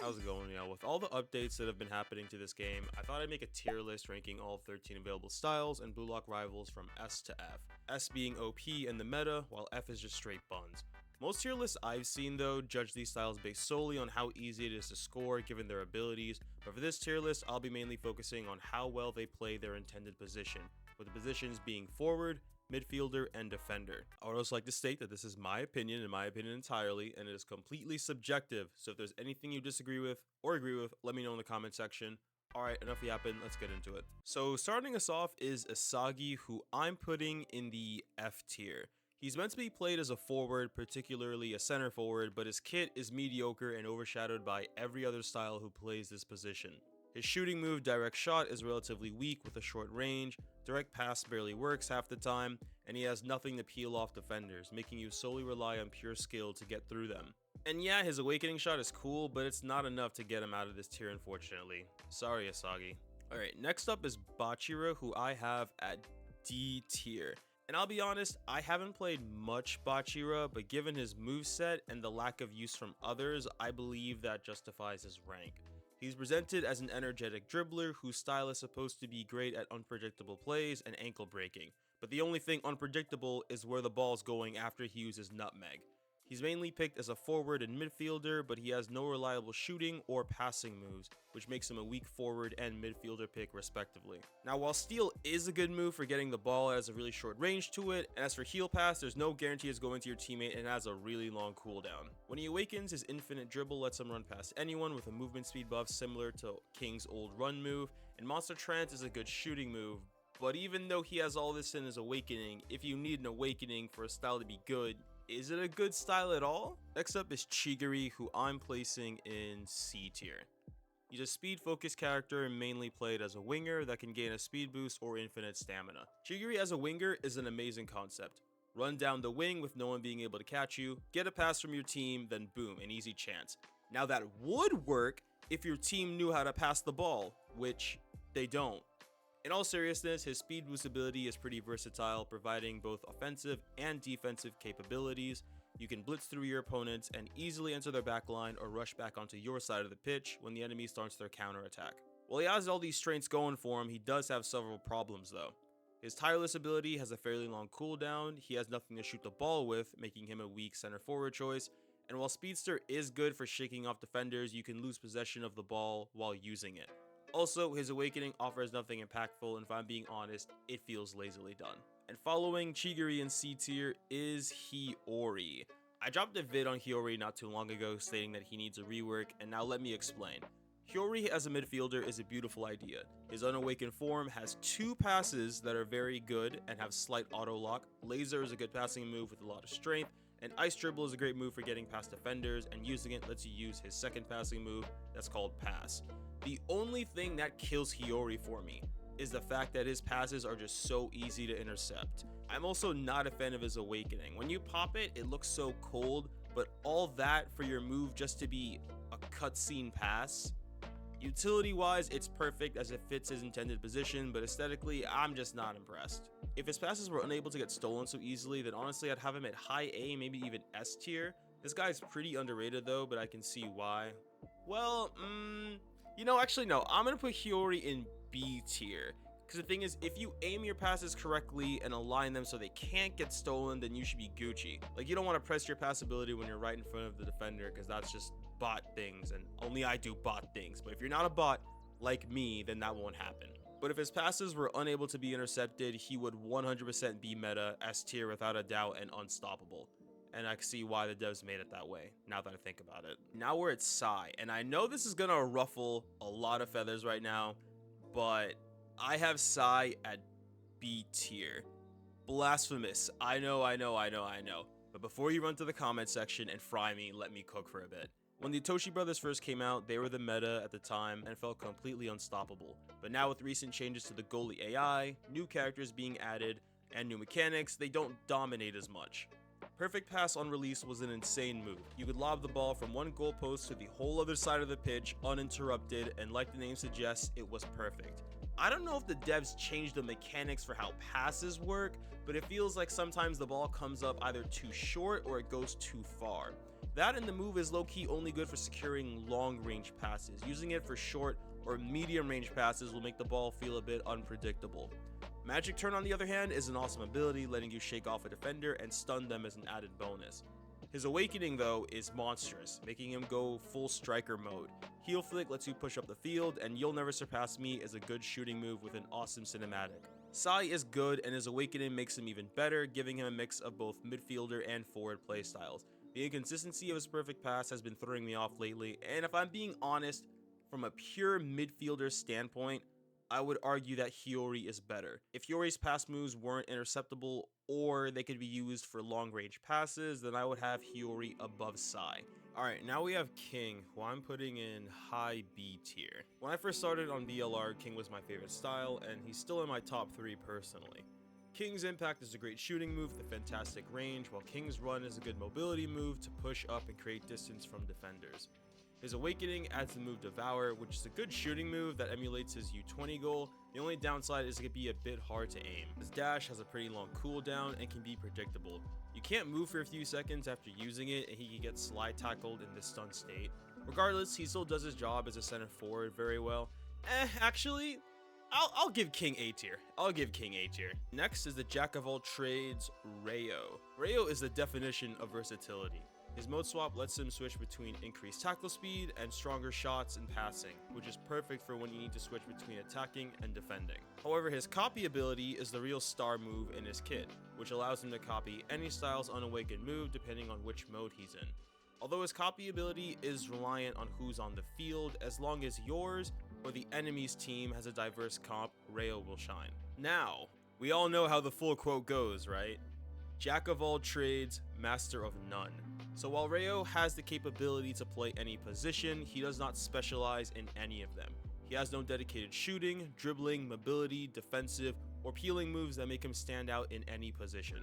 How's it going? With all the updates that have been happening to this game, I thought I'd make a tier list ranking all 13 available styles and Blue Lock rivals from S to F. S being OP and the meta, while F is just straight buns. Most tier lists I've seen though judge these styles based solely on how easy it is to score given their abilities, but for this tier list I'll be mainly focusing on how well they play their intended position, with the positions being forward, midfielder, and defender. I would also like to state that this is my opinion entirely, and it is completely subjective, so if there's anything you disagree with or agree with, let me know in the comment section. Alright, enough yapping, let's get into it. So starting us off is Isagi, who I'm putting in the F tier. He's meant to be played as a forward, particularly a center forward, but his kit is mediocre and overshadowed by every other style who plays this position. His shooting move, direct shot, is relatively weak with a short range, direct pass barely works half the time, and he has nothing to peel off defenders, making you solely rely on pure skill to get through them. And yeah, his awakening shot is cool, but it's not enough to get him out of this tier unfortunately. Sorry Isagi. Alright, next up is Bachira, who I have at D tier. And I'll be honest, I haven't played much Bachira, but given his moveset and the lack of use from others, I believe that justifies his rank. He's presented as an energetic dribbler whose style is supposed to be great at unpredictable plays and ankle breaking, but the only thing unpredictable is where the ball's going after he uses nutmeg. He's mainly picked as a forward and midfielder, but he has no reliable shooting or passing moves, which makes him a weak forward and midfielder pick respectively. Now while steal is a good move for getting the ball, it has a really short range to it, and as for heal pass, there's no guarantee it's going to your teammate and it has a really long cooldown. When he awakens, his infinite dribble lets him run past anyone with a movement speed buff similar to King's old run move, and Monster Trance is a good shooting move. But even though he has all this in his awakening, if you need an awakening for a style to be good, is it a good style at all? Next up is Chigiri, who I'm placing in C tier. He's a speed focused character and mainly played as a winger that can gain a speed boost or infinite stamina. Chigiri as a winger is an amazing concept. Run down the wing with no one being able to catch you, get a pass from your team, then boom, an easy chance. Now that would work if your team knew how to pass the ball, which they don't. In all seriousness, his speed boost ability is pretty versatile, providing both offensive and defensive capabilities. You can blitz through your opponents and easily enter their backline or rush back onto your side of the pitch when the enemy starts their counterattack. While he has all these strengths going for him, he does have several problems though. His tireless ability has a fairly long cooldown, he has nothing to shoot the ball with, making him a weak center forward choice, and while Speedster is good for shaking off defenders, you can lose possession of the ball while using it. Also, his awakening offers nothing impactful, and if I'm being honest, it feels lazily done. And following Chigiri in C tier is Hiori. I dropped a vid on Hiori not too long ago stating that he needs a rework, and now let me explain. Hiori as a midfielder is a beautiful idea. His unawakened form has two passes that are very good and have slight auto lock. Laser is a good passing move with a lot of strength, and Ice Dribble is a great move for getting past defenders, and using it lets you use his second passing move that's called Pass. The only thing that kills Hiori for me is the fact that his passes are just so easy to intercept. I'm also not a fan of his awakening. When you pop it, it looks so cold, but all that for your move just to be a cutscene pass? Utility wise, it's perfect as it fits his intended position, but aesthetically, I'm just not impressed. If his passes were unable to get stolen so easily, then honestly I'd have him at high A, maybe even S tier. This guy's pretty underrated though, but I can see why. Well, actually no, I'm gonna put Hiori in B tier. Because the thing is, if you aim your passes correctly and align them so they can't get stolen, then you should be Gucci. Like, you don't want to press your pass ability when you're right in front of the defender, because that's just bot things, and only I do bot things. But if you're not a bot like me, then that won't happen. But if his passes were unable to be intercepted, he would 100% be meta, S tier without a doubt, and unstoppable. And I can see why the devs made it that way, now that I think about it. Now we're at Sai, and I know this is gonna ruffle a lot of feathers right now, but I have Sai at B tier. Blasphemous. I know. But before you run to the comment section and fry me, let me cook for a bit. When the Itoshi brothers first came out, they were the meta at the time and felt completely unstoppable. But now with recent changes to the goalie AI, new characters being added, and new mechanics, they don't dominate as much. Perfect pass on release was an insane move. You could lob the ball from one goalpost to the whole other side of the pitch uninterrupted, and like the name suggests, it was perfect. I don't know if the devs changed the mechanics for how passes work, but it feels like sometimes the ball comes up either too short or it goes too far. That and the move is low-key only good for securing long-range passes. Using it for short or medium-range passes will make the ball feel a bit unpredictable. Magic Turn, on the other hand, is an awesome ability, letting you shake off a defender and stun them as an added bonus. His Awakening, though, is monstrous, making him go full striker mode. Heel Flick lets you push up the field, and You'll Never Surpass Me is a good shooting move with an awesome cinematic. Sai is good, and his Awakening makes him even better, giving him a mix of both midfielder and forward playstyles. The inconsistency of his perfect pass has been throwing me off lately, and if I'm being honest, from a pure midfielder standpoint, I would argue that Hiori is better. If Hiori's pass moves weren't interceptable or they could be used for long-range passes, then I would have Hiori above Sai. Alright, now we have King, who I'm putting in high B tier. When I first started on BLR, King was my favorite style, and he's still in my top 3 personally. King's Impact is a great shooting move with a fantastic range, while King's Run is a good mobility move to push up and create distance from defenders. His Awakening adds the move Devour, which is a good shooting move that emulates his U20 goal. The only downside is it can be a bit hard to aim. His dash has a pretty long cooldown and can be predictable. You can't move for a few seconds after using it, and he can get slide tackled in this stun state. Regardless, he still does his job as a center forward very well. Actually, I'll give King A tier. I'll give King A tier. Next is the Jack of all trades, Rayo. Rayo is the definition of versatility. His mode swap lets him switch between increased tackle speed and stronger shots and passing, which is perfect for when you need to switch between attacking and defending. However, his copy ability is the real star move in his kit, which allows him to copy any style's unawakened move depending on which mode he's in. Although his copy ability is reliant on who's on the field, as long as yours or the enemy's team has a diverse comp, Rayo will shine. Now, we all know how the full quote goes, right? Jack of all trades, master of none. So while Rayo has the capability to play any position, he does not specialize in any of them. He has no dedicated shooting, dribbling, mobility, defensive, or peeling moves that make him stand out in any position.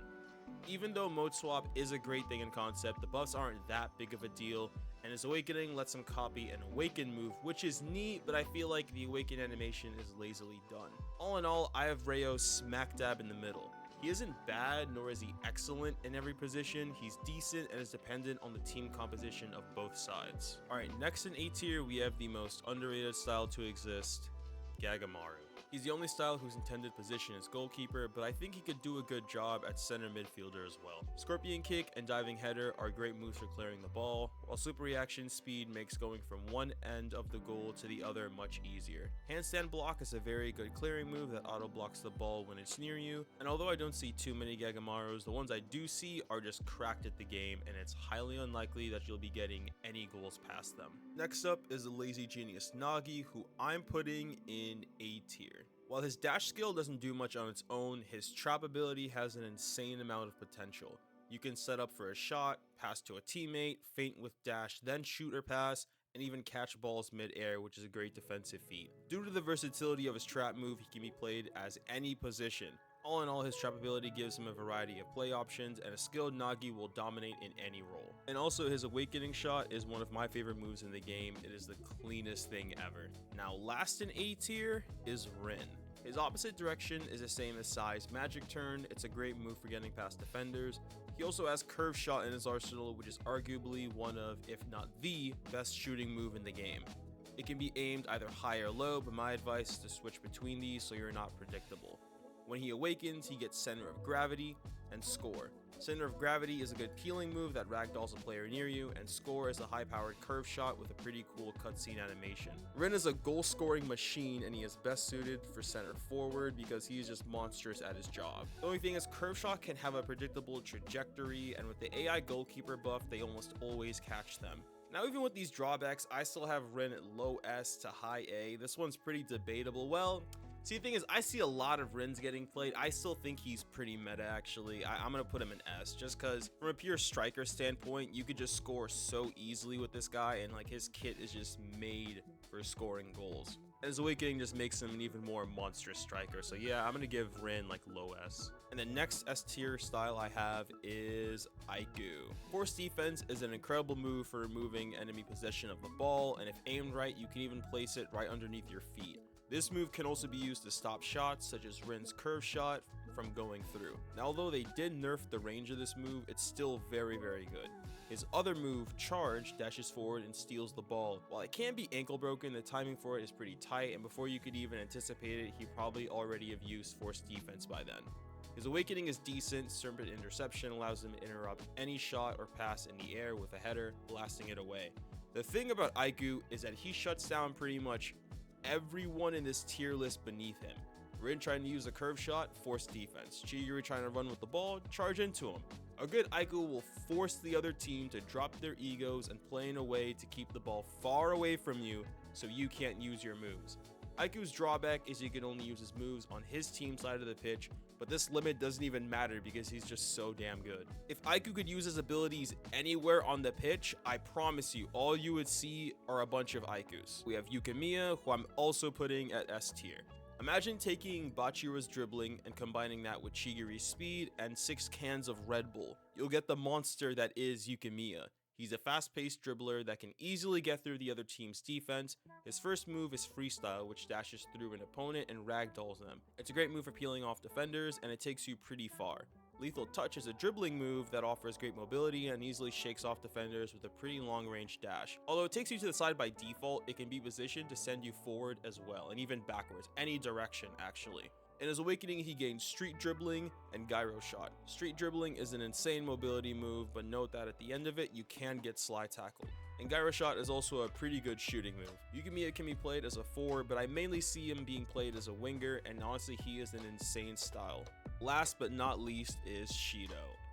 Even though mode swap is a great thing in concept, the buffs aren't that big of a deal, and his Awakening lets him copy an Awaken move, which is neat, but I feel like the Awaken animation is lazily done. All in all, I have Rayo smack dab in the middle. He isn't bad, nor is he excellent in every position. He's decent and is dependent on the team composition of both sides. Alright, next in A tier, we have the most underrated style to exist, Gagamaru. He's the only style whose intended position is goalkeeper, but I think he could do a good job at center midfielder as well. Scorpion Kick and Diving Header are great moves for clearing the ball, while Super Reaction Speed makes going from one end of the goal to the other much easier. Handstand Block is a very good clearing move that auto blocks the ball when it's near you, and although I don't see too many Gagamarus, the ones I do see are just cracked at the game, and it's highly unlikely that you'll be getting any goals past them. Next up is the Lazy Genius Nagi, who I'm putting in A tier. While his dash skill doesn't do much on its own, his trap ability has an insane amount of potential. You can set up for a shot, pass to a teammate, feint with dash, then shoot or pass, and even catch balls mid-air, which is a great defensive feat. Due to the versatility of his trap move, he can be played as any position. All in all, his trap ability gives him a variety of play options, and a skilled Nagi will dominate in any role. And also, his Awakening shot is one of my favorite moves in the game. It is the cleanest thing ever. Now, last in A tier is Rin. His opposite direction is the same as Sai's Magic Turn. It's a great move for getting past defenders. He also has Curve Shot in his arsenal, which is arguably one of, if not the, best shooting move in the game. It can be aimed either high or low, but my advice is to switch between these so you're not predictable. When he awakens, he gets Center of Gravity and Score. Center of Gravity is a good peeling move that ragdolls a player near you, and Score is a high-powered curve shot with a pretty cool cutscene animation. Rin is a goal-scoring machine, and he is best suited for center forward because he is just monstrous at his job. The only thing is, curve shot can have a predictable trajectory, and with the AI goalkeeper buff, they almost always catch them. Now, even with these drawbacks, I still have Rin at low S to high A. This one's pretty debatable. Well, see, the thing is, I see a lot of Rins getting played. I still think he's pretty meta, actually. I'm going to put him in S, just because from a pure striker standpoint, you could just score so easily with this guy, and like his kit is just made for scoring goals. And his Awakening just makes him an even more monstrous striker. So yeah, I'm going to give Rin like low S. And the next S tier style I have is Aiku. Force Defense is an incredible move for removing enemy possession of the ball, and if aimed right, you can even place it right underneath your feet. This move can also be used to stop shots, such as Rin's curve shot, from going through. Now, although they did nerf the range of this move, it's still very, very good. His other move, Charge, dashes forward and steals the ball. While it can be ankle broken, the timing for it is pretty tight, and before you could even anticipate it, he probably already have used forced defense by then. His awakening is decent. Serpent Interception allows him to interrupt any shot or pass in the air with a header, blasting it away. The thing about Aiku is that he shuts down pretty much everyone in this tier list beneath him. Rin trying to use a curve shot, force defense. Chigiri trying to run with the ball, charge into him. A good Aiku will force the other team to drop their egos and play in a way to keep the ball far away from you so you can't use your moves. Aiku's drawback is he can only use his moves on his team side of the pitch, but this limit doesn't even matter because he's just so damn good. If Aiku could use his abilities anywhere on the pitch, I promise you, all you would see are a bunch of Aikus. We have Yukimiya, who I'm also putting at S tier. Imagine taking Bachira's dribbling and combining that with Chigiri's speed and 6 cans of Red Bull. You'll get the monster that is Yukimiya. He's a fast-paced dribbler that can easily get through the other team's defense. His first move is Freestyle, which dashes through an opponent and ragdolls them. It's a great move for peeling off defenders, and it takes you pretty far. Lethal Touch is a dribbling move that offers great mobility and easily shakes off defenders with a pretty long-range dash. Although it takes you to the side by default, it can be positioned to send you forward as well, and even backwards, any direction actually. In his awakening, he gains Street Dribbling and Gyro Shot. Street Dribbling is an insane mobility move, but note that at the end of it, you can get slide tackled. And Gyro Shot is also a pretty good shooting move. Yukimiya can be played as a forward, but I mainly see him being played as a winger, and honestly, he is an insane style. Last but not least is Shidou,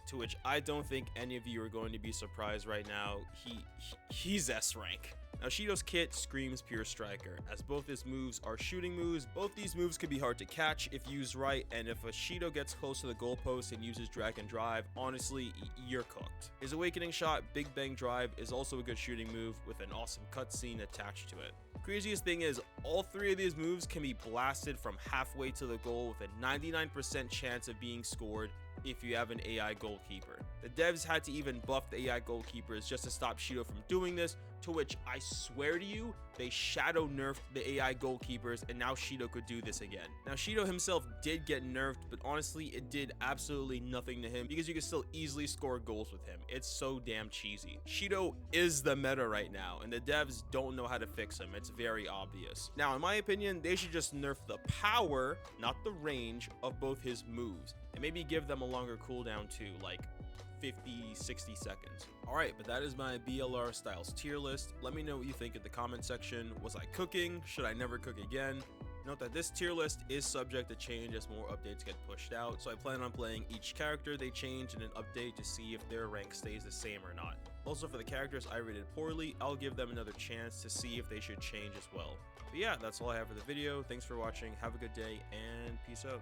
to which I don't think any of you are going to be surprised right now. He's S rank. Now Shidou's kit screams pure striker, as both his moves are shooting moves. Both these moves can be hard to catch if used right, and if a Shidou gets close to the goalpost and uses drag and drive, honestly, you're cooked. His awakening shot, Big Bang Drive, is also a good shooting move with an awesome cutscene attached to it. Craziest thing is, all 3 of these moves can be blasted from halfway to the goal with a 99% chance of being scored if you have an AI goalkeeper. The devs had to even buff the AI goalkeepers just to stop Shidou from doing this, to which I swear to you, they shadow nerfed the AI goalkeepers and now Shidou could do this again. Now Shidou himself did get nerfed, but honestly it did absolutely nothing to him because you can still easily score goals with him. It's so damn cheesy. Shidou is the meta right now and the devs don't know how to fix him. It's very obvious. Now in my opinion, they should just nerf the power, not the range, of both his moves and maybe give them a longer cooldown too, like 50-60 seconds. Alright, but that is my BLR styles tier list. Let me know what you think in the comment section. Was I cooking? Should I never cook again? Note that this tier list is subject to change as more updates get pushed out, so I plan on playing each character they change in an update to see if their rank stays the same or not. Also, for the characters I rated poorly, I'll give them another chance to see if they should change as well. But yeah, that's all I have for the video. Thanks for watching, have a good day, and peace out.